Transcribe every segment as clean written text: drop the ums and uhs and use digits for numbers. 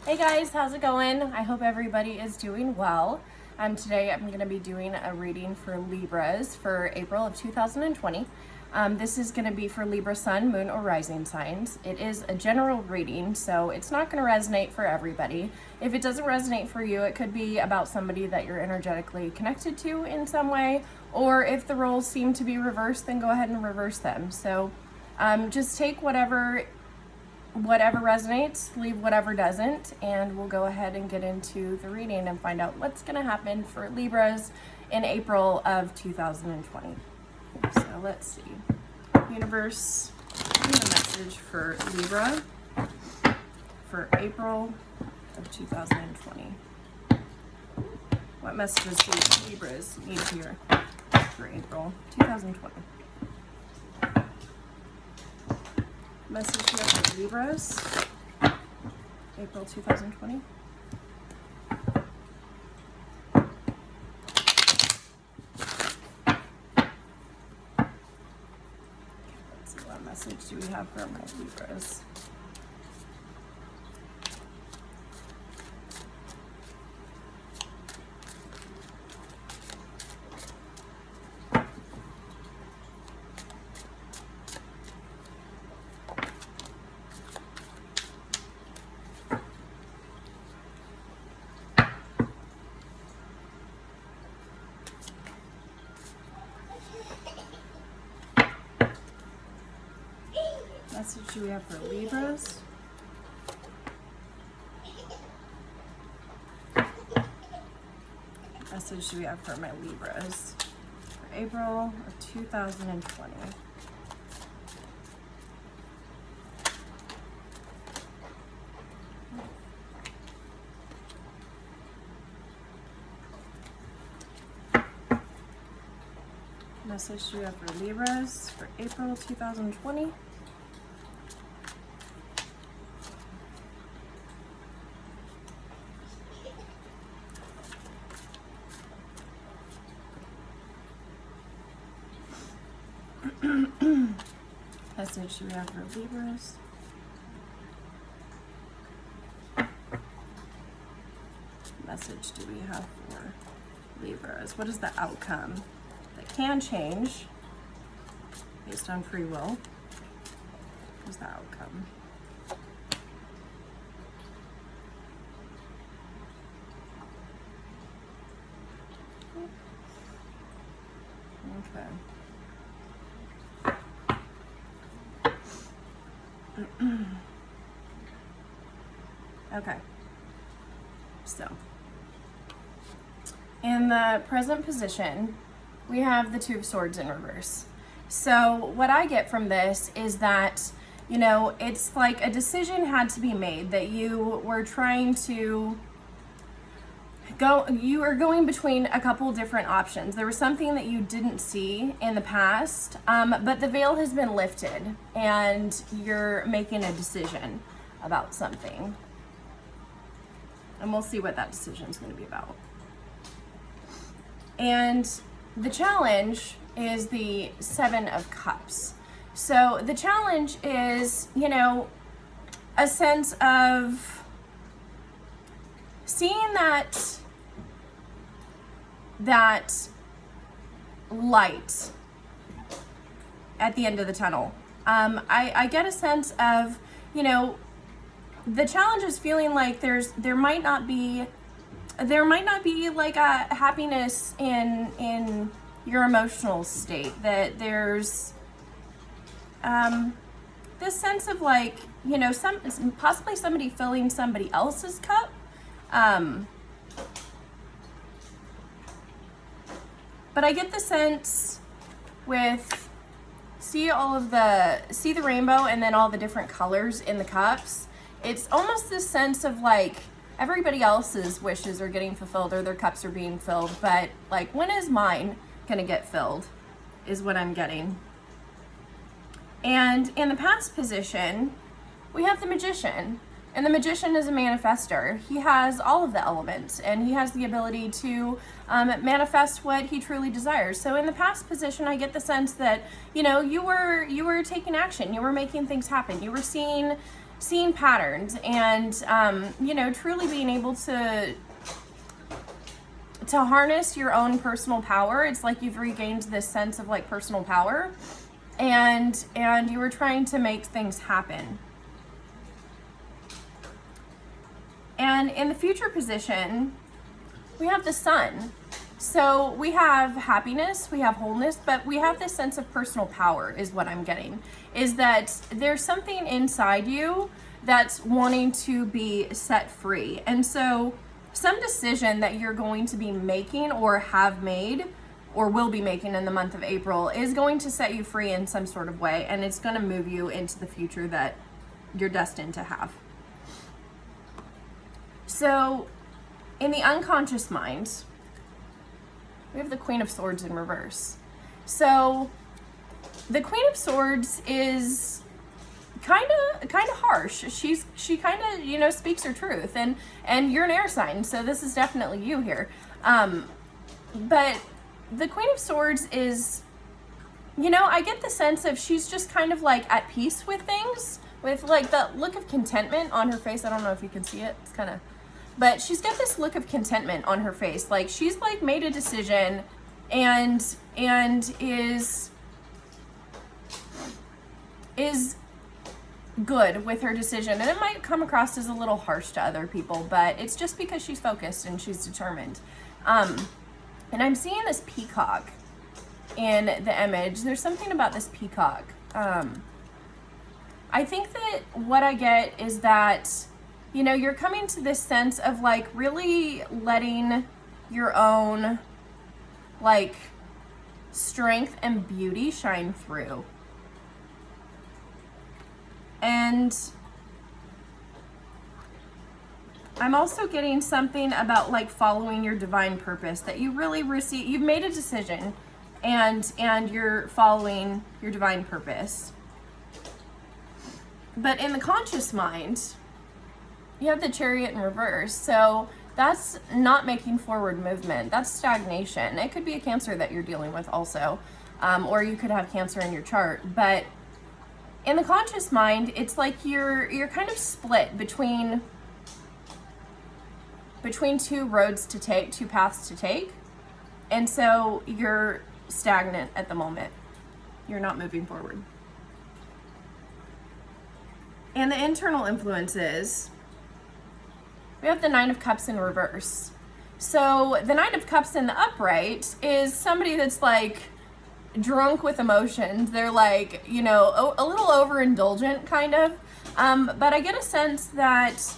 Hey guys, how's it going? I hope everybody is doing well. Today I'm going to be doing a reading for Libras for April of 2020. This is going to be for Libra Sun, Moon, or Rising signs. It is a general reading, so it's not going to resonate for everybody. If it doesn't resonate for you, it could be about somebody that you're energetically connected to in some way, or if the roles seem to be reversed, then go ahead and reverse them. So just take whatever resonates, leave whatever doesn't, and we'll go ahead and get into the reading and find out what's going to happen for Libras in April of 2020. So let's see. Universe, give me a message for Libra for April of 2020. What messages do Libras need to hear for April 2020? Message here for Libras, April 2020. Let's see, what message do we have for my Libras? Message do we have for Libras? Message do we have for my Libras for April of 2020? Message do we have for Libras for April 2020? Message do we have for Libras? Message do we have for Libras? What is the outcome that can change based on free will? What is the outcome? Okay. Okay, so in the present position, we have the Two of Swords in reverse. So what I get from this is that, you know, it's like a decision had to be made, that you were trying to you are going between a couple different options. There was something that you didn't see in the past, but the veil has been lifted and you're making a decision about something. And we'll see what that decision is going to be about. And the challenge is the Seven of Cups. So the challenge is, you know, a sense of seeing that light at the end of the tunnel. I get a sense of, you know, the challenge is feeling like there might not be like a happiness in your emotional state, that there's this sense of, like, you know, possibly somebody filling somebody else's cup. But I get the sense with see the rainbow and then all the different colors in the cups. It's almost this sense of like everybody else's wishes are getting fulfilled or their cups are being filled, but like, when is mine gonna get filled is what I'm getting. And in the past position, we have the Magician. And the Magician is a manifester. He has all of the elements and he has the ability to manifest what he truly desires. So in the past position, I get the sense that, you know, you were taking action. You were making things happen. You were seeing seeing patterns and, you know, truly being able to harness your own personal power. It's like you've regained this sense of like personal power, and you were trying to make things happen. And in the future position, we have the sun. So we have happiness, we have wholeness, but we have this sense of personal power is what I'm getting. Is that there's something inside you that's wanting to be set free. And so some decision that you're going to be making or have made or will be making in the month of April is going to set you free in some sort of way, and it's going to move you into the future that you're destined to have. So in the unconscious mind, we have the Queen of Swords in reverse. So the Queen of Swords is kind of harsh. She kind of, you know, speaks her truth, and you're an air sign, so this is definitely you here. But the Queen of Swords is, you know, I get the sense of she's just kind of like at peace with things, with like the look of contentment on her face. I don't know if you can see it. It's kind of, but she's got this look of contentment on her face. Like she's like made a decision and is good with her decision. And it might come across as a little harsh to other people, but it's just because she's focused and she's determined. And I'm seeing this peacock in the image. There's something about this peacock. I think that what I get is that, you know, you're coming to this sense of like really letting your own like strength and beauty shine through. And I'm also getting something about like following your divine purpose, that you really you've made a decision and you're following your divine purpose. But in the conscious mind, you have the Chariot in reverse. So that's not making forward movement. That's stagnation. It could be a Cancer that you're dealing with also. Or you could have Cancer in your chart. But in the conscious mind, it's like you're kind of split between two roads to take, two paths to take. And so you're stagnant at the moment. You're not moving forward. And the internal influences, we have the Nine of Cups in reverse. So the Nine of Cups in the upright is somebody that's like drunk with emotions. They're like, you know, a little overindulgent kind of. But I get a sense that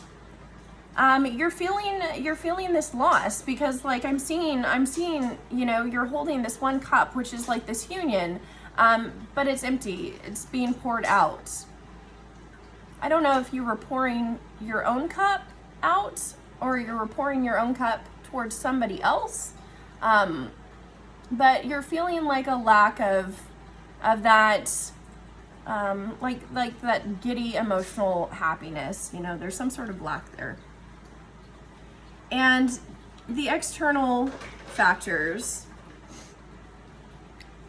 you're feeling this loss, because like I'm seeing, you know, you're holding this one cup, which is like this union, but it's empty. It's being poured out. I don't know if you were pouring your own cup out or you were pouring your own cup towards somebody else. But you're feeling like a lack of that, like that giddy emotional happiness. You know, there's some sort of lack there. And the external factors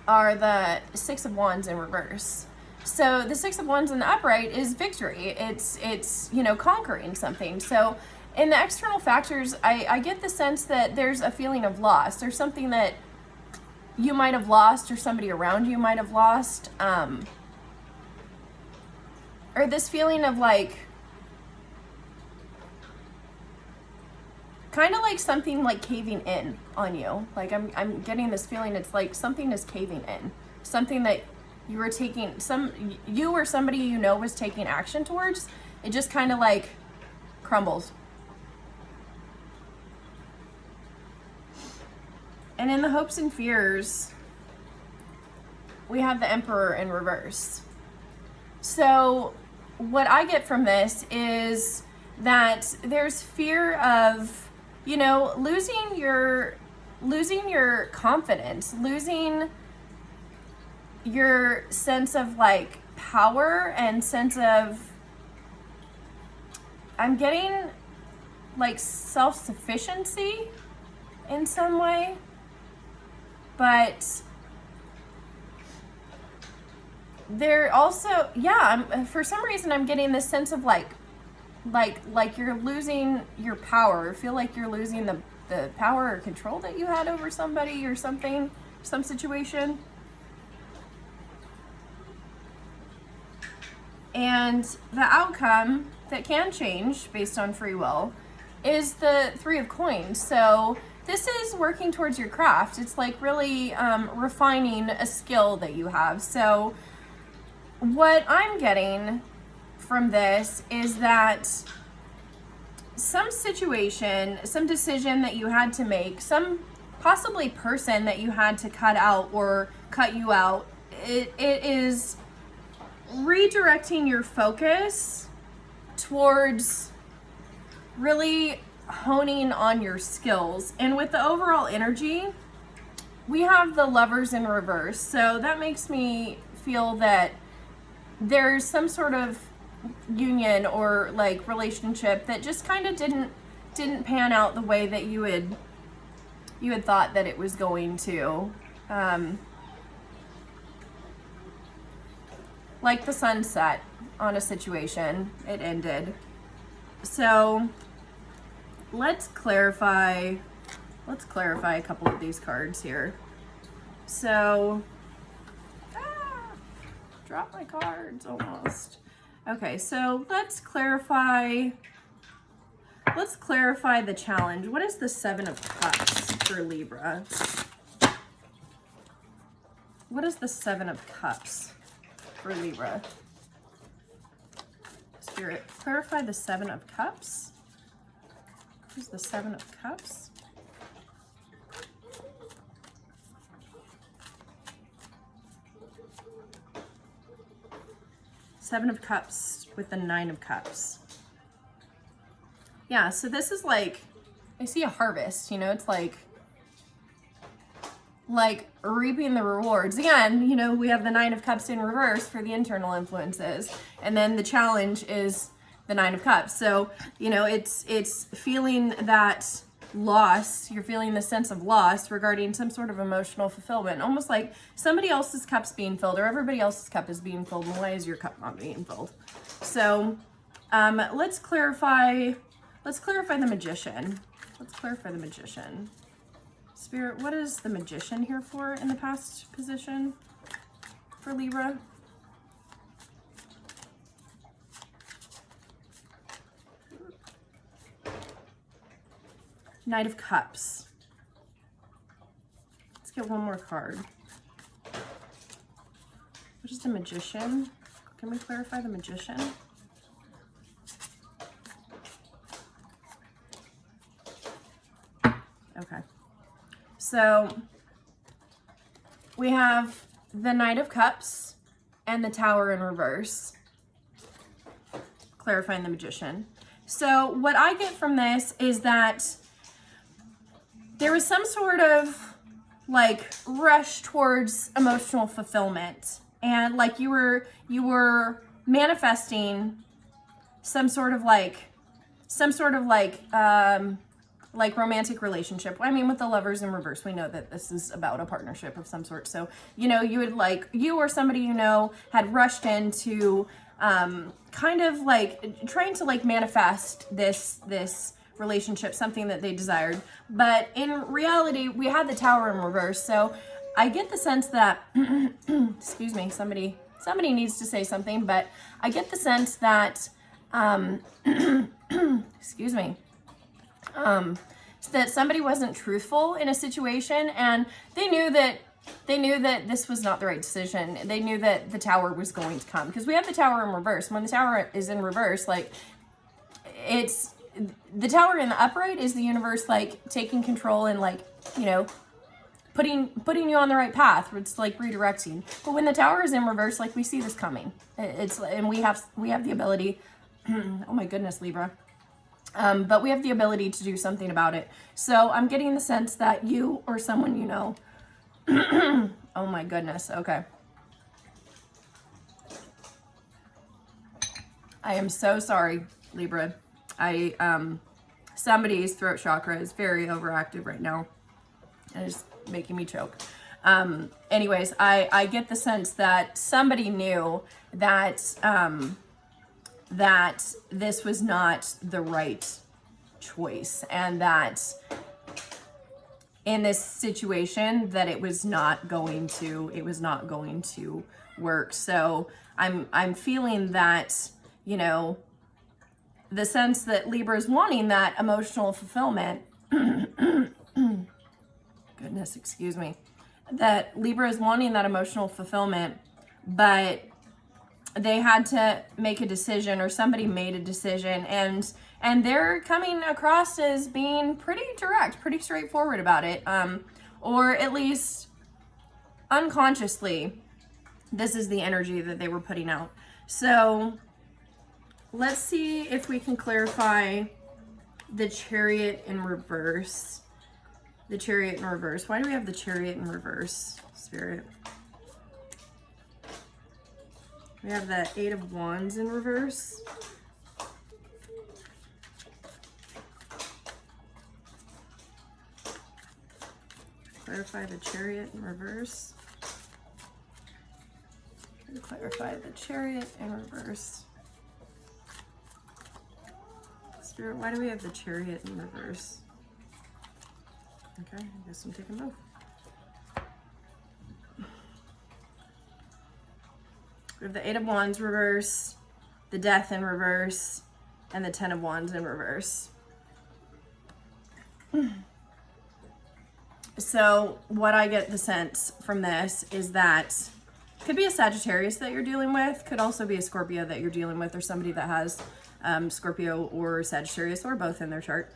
are the Six of Wands in reverse. So the Six of Wands in the upright is victory. It's you know, conquering something. So in the external factors, I get the sense that there's a feeling of loss. There's something that you might have lost, or somebody around you might have lost, or this feeling of like, kind of like something like caving in on you. Like I'm getting this feeling, it's like something is caving in, something that you were taking, you or somebody you know was taking action towards. It just kind of like crumbles. And in the hopes and fears, we have the Emperor in reverse. So what I get from this is that there's fear of, you know, losing your confidence, losing your sense of like power and sense of, I'm getting like self-sufficiency in some way. But There also, yeah, for some reason I'm getting this sense of like you're losing your power. I feel like you're losing the power or control that you had over somebody or something, some situation. And the outcome that can change based on free will is the Three of Coins. So this is working towards your craft. It's like really refining a skill that you have. So what I'm getting from this is that some situation, some decision that you had to make, some possibly person that you had to cut out or cut you out, it is redirecting your focus towards really honing on your skills. And with the overall energy, we have the Lovers in reverse. So that makes me feel that there's some sort of union or like relationship that just kind of didn't pan out the way that you had thought that it was going to. Like the sunset on a situation, it ended. So let's clarify a couple of these cards here. So drop my cards almost. Okay, so let's clarify the challenge. What is the Seven of Cups for Libra? What is the Seven of Cups for Libra? Spirit, clarify the Seven of Cups. What is the Seven of Cups? Seven of Cups with the Nine of Cups. Yeah, so this is like, I see a harvest, you know, it's like reaping the rewards. Again, you know, we have the Nine of Cups in reverse for the internal influences, and then the challenge is the Nine of Cups. So, you know, it's feeling that loss. You're feeling the sense of loss regarding some sort of emotional fulfillment, almost like somebody else's cup's being filled or everybody else's cup is being filled, and why is your cup not being filled? So let's clarify the Magician. Let's clarify the Magician. Spirit, what is the Magician here for in the past position for Libra? Knight of Cups. Let's get one more card. What is the Magician? Can we clarify the Magician? Okay. So we have the Knight of Cups and the Tower in reverse, clarifying the Magician. So what I get from this is that there was some sort of like rush towards emotional fulfillment, and like you were manifesting some sort of romantic relationship. I mean, with the Lovers in reverse, we know that this is about a partnership of some sort. So, you know, you or somebody you know had rushed into kind of like trying to like manifest this relationship, something that they desired. But in reality, we had the Tower in reverse. So I get the sense that, excuse me, somebody needs to say something, but I get the sense that, excuse me, that somebody wasn't truthful in a situation, and they knew that this was not the right decision. They knew that the Tower was going to come, because we have the Tower in reverse. When the Tower is in reverse, like, it's the Tower in the upright is the universe like taking control and like, you know, putting you on the right path. It's like redirecting. But when the Tower is in reverse, like, we see this coming. And we have the ability. Oh my goodness, Libra. But we have the ability to do something about it. So I'm getting the sense that you or someone you know. Oh my goodness. Okay. I am so sorry, Libra. Somebody's throat chakra is very overactive right now, and it's making me choke. Anyways, I get the sense that somebody knew that, that this was not the right choice, and that in this situation that it was not going to work. So I'm feeling that, you know, the sense that Libra is wanting that emotional fulfillment. Goodness, excuse me. That Libra is wanting that emotional fulfillment, but they had to make a decision, or somebody made a decision, and they're coming across as being pretty direct, pretty straightforward about it, or at least unconsciously, this is the energy that they were putting out. So let's see if we can clarify the Chariot in reverse. The Chariot in reverse. Why do we have the Chariot in reverse, Spirit? We have the Eight of Wands in reverse. Clarify the Chariot in reverse. Clarify the Chariot in reverse. Spirit, why do we have the Chariot in reverse? Okay, I guess I'm taking both. We have the Eight of Wands reverse, the Death in reverse, and the Ten of Wands in reverse. So what I get the sense from this is that could be a Sagittarius that you're dealing with, could also be a Scorpio that you're dealing with, or somebody that has Scorpio or Sagittarius or both in their chart.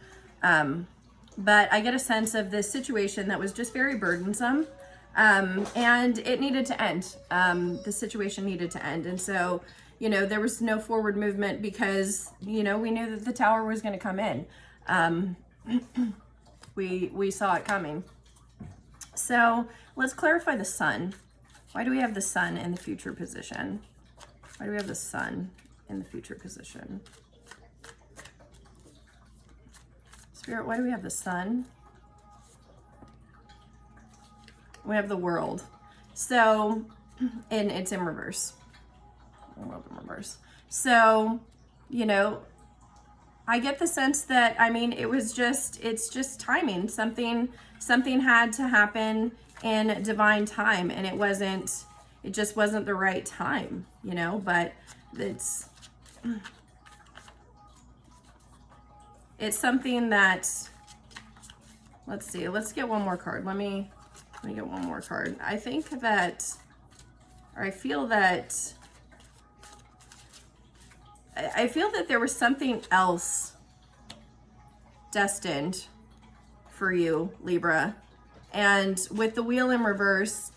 But I get a sense of this situation that was just very burdensome, and it needed to end. The situation needed to end. And so, you know, there was no forward movement because, you know, we knew that the Tower was going to come in. We saw it coming. So let's clarify the Sun. Why do we have the Sun in the future position? Why do we have the Sun in the future position? Spirit, why do we have the Sun? We have the World. So, and it's in reverse. World in reverse. So, you know, I get the sense that, I mean, it's just timing. Something had to happen in divine time, and it just wasn't the right time, you know, but it's something that, let's see, let's get one more card. Let me get one more card. I think that, or I feel that there was something else destined for you, Libra. And with the Wheel in reverse,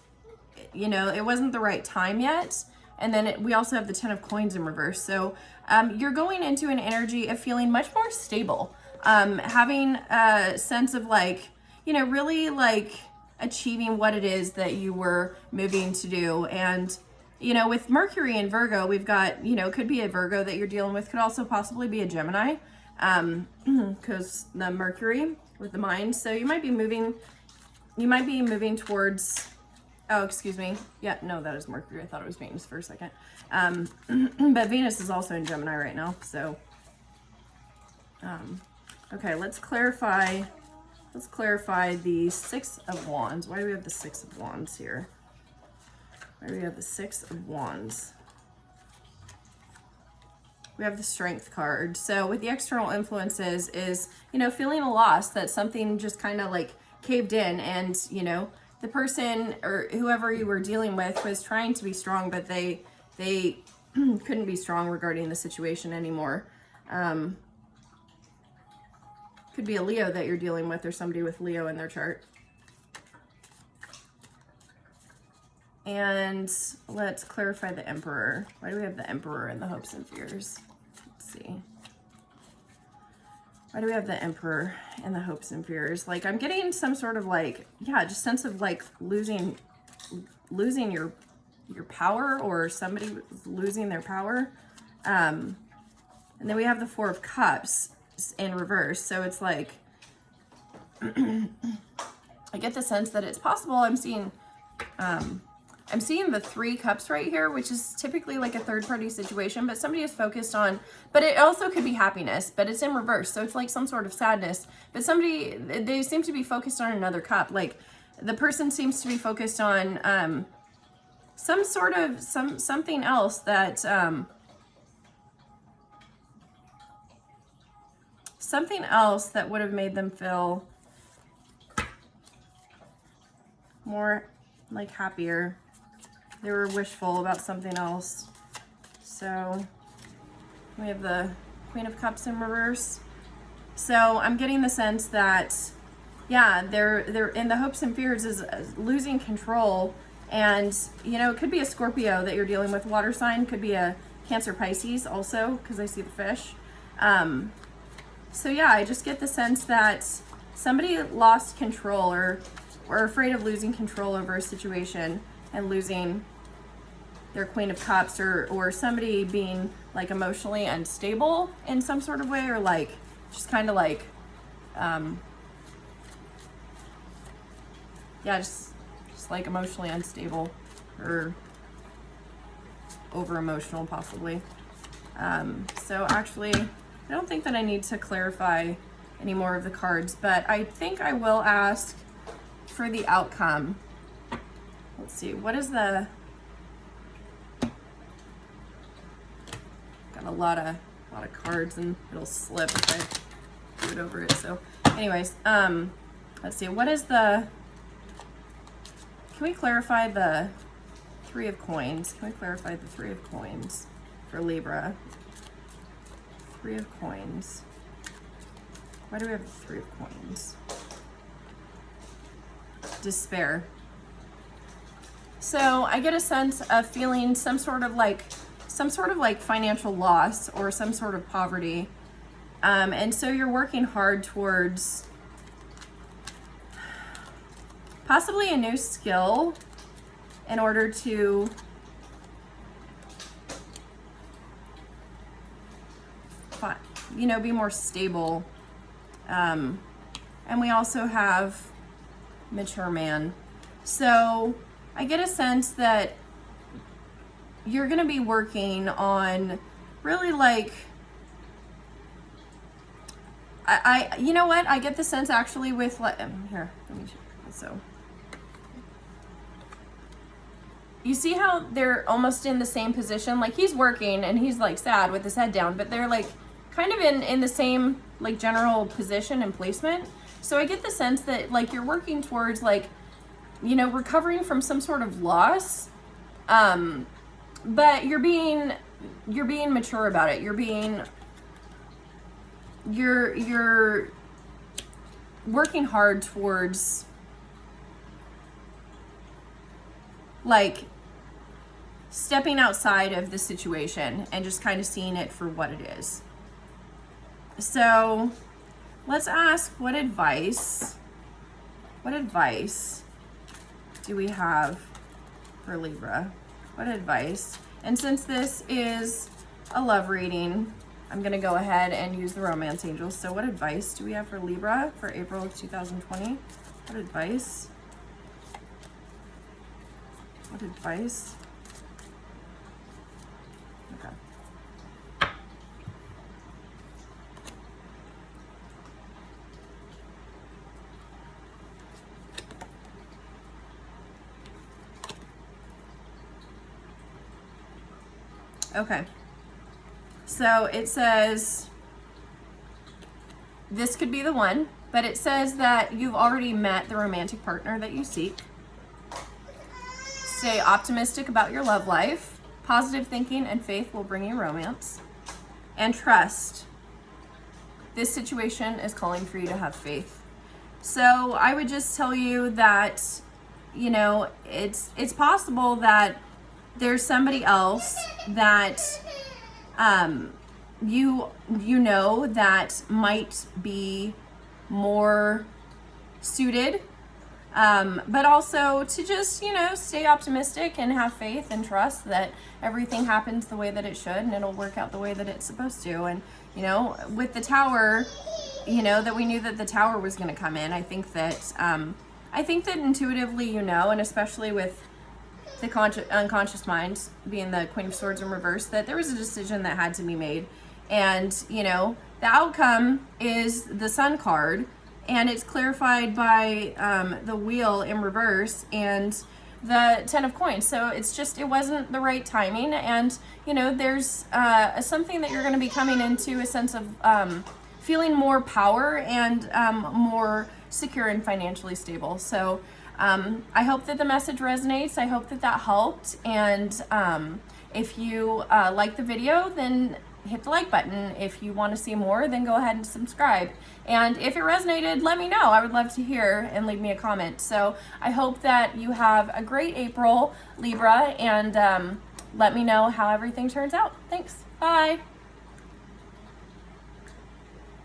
you know, it wasn't the right time yet. And then we also have the Ten of Coins in reverse. So you're going into an energy of feeling much more stable, having a sense of like, you know, really like achieving what it is that you were moving to do. And, you know, with Mercury and Virgo, we've got, you know, could be a Virgo that you're dealing with, could also possibly be a Gemini, because the Mercury with the mind. So you might be moving towards, oh, excuse me. Yeah, no, that is Mercury. I thought it was Venus for a second. But Venus is also in Gemini right now. So, okay, let's clarify the Six of Wands. Why do we have the Six of Wands here? Why do we have the Six of Wands? We have the Strength card. So with the external influences is, you know, feeling a loss, that something just kind of like caved in, and, you know, the person or whoever you were dealing with was trying to be strong, but they couldn't be strong regarding the situation anymore. Could be a Leo that you're dealing with, or somebody with Leo in their chart. And let's clarify the Emperor. Why do we have the Emperor in the hopes and fears? Let's see. Why do we have the Emperor in the hopes and fears? Like, I'm getting some sort of like, yeah, just sense of like losing your power, or somebody losing their power. And then we have the Four of Cups in reverse. So it's like, I get the sense that it's possible. I'm seeing I'm seeing the 3 cups right here, which is typically like a third party situation, but somebody is focused on, but it also could be happiness, but it's in reverse. So it's like some sort of sadness, but they seem to be focused on another cup. Like the person seems to be focused on, something else that, something else that would have made them feel more like happier. They were wishful about something else. So we have the Queen of Cups in reverse. So I'm getting the sense that, yeah, they're in the hopes and fears is losing control. And, you know, it could be a Scorpio that you're dealing with, water sign, could be a Cancer, Pisces also, because I see the fish. So yeah, I just get the sense that somebody lost control or afraid of losing control over a situation and losing their Queen of Cups, or somebody being like emotionally unstable in some sort of way, or like just kind of like yeah, just like emotionally unstable or over emotional possibly. So actually I don't think that I need to clarify any more of the cards, but I think I will ask for the outcome. Let's see, what is the, got a lot of cards and it'll slip if I do it over it. So anyways, let's see, what is the, can we clarify the 3 of coins? Can we clarify the 3 of coins for Libra? 3 of coins. Why do we have the 3 of coins? Despair. So I get a sense of feeling some sort of like financial loss or some sort of poverty. And so you're working hard towards possibly a new skill in order to be more stable. And we also have mature man. So I get a sense that you're going to be working on really like, you know what? I get the sense actually with here, let me check. So you see how they're almost in the same position? Like he's working and he's like sad with his head down, but they're like kind of in the same like general position and placement. So I get the sense that like you're working towards like, recovering from some sort of loss. But you're being mature about it. You're working hard towards like stepping outside of the situation and just kind of seeing it for what it is. So let's ask, what advice do we have for Libra? What advice? And since this is a love reading, I'm going to go ahead and use the romance angels. So what advice do we have for Libra for April of 2020? What advice? What advice? Okay. Okay, so it says this could be the one, but it says that you've already met the romantic partner that you seek. Stay optimistic about your love life. Positive thinking and faith will bring you romance. And trust. This situation is calling for you to have faith. So I would just tell you that, it's possible that there's somebody else that that might be more suited, but also to just stay optimistic and have faith and trust that everything happens the way that it should and it'll work out the way that it's supposed to. And with the tower, that we knew that the tower was going to come in. I think that intuitively, and especially with the unconscious mind, being the Queen of Swords in reverse, that there was a decision that had to be made. And, you know, the outcome is the Sun card, and it's clarified by the Wheel in reverse and the 10 of Coins. So it's just, it wasn't the right timing. And, you know, there's something that you're going to be coming into, a sense of feeling more power and more secure and financially stable. So I hope that the message resonates. I hope that that helped. And if you like the video, then hit the like button. If you want to see more, then go ahead and subscribe. And if it resonated, let me know. I would love to hear, and leave me a comment. So I hope that you have a great April, Libra, and let me know how everything turns out. Thanks. Bye.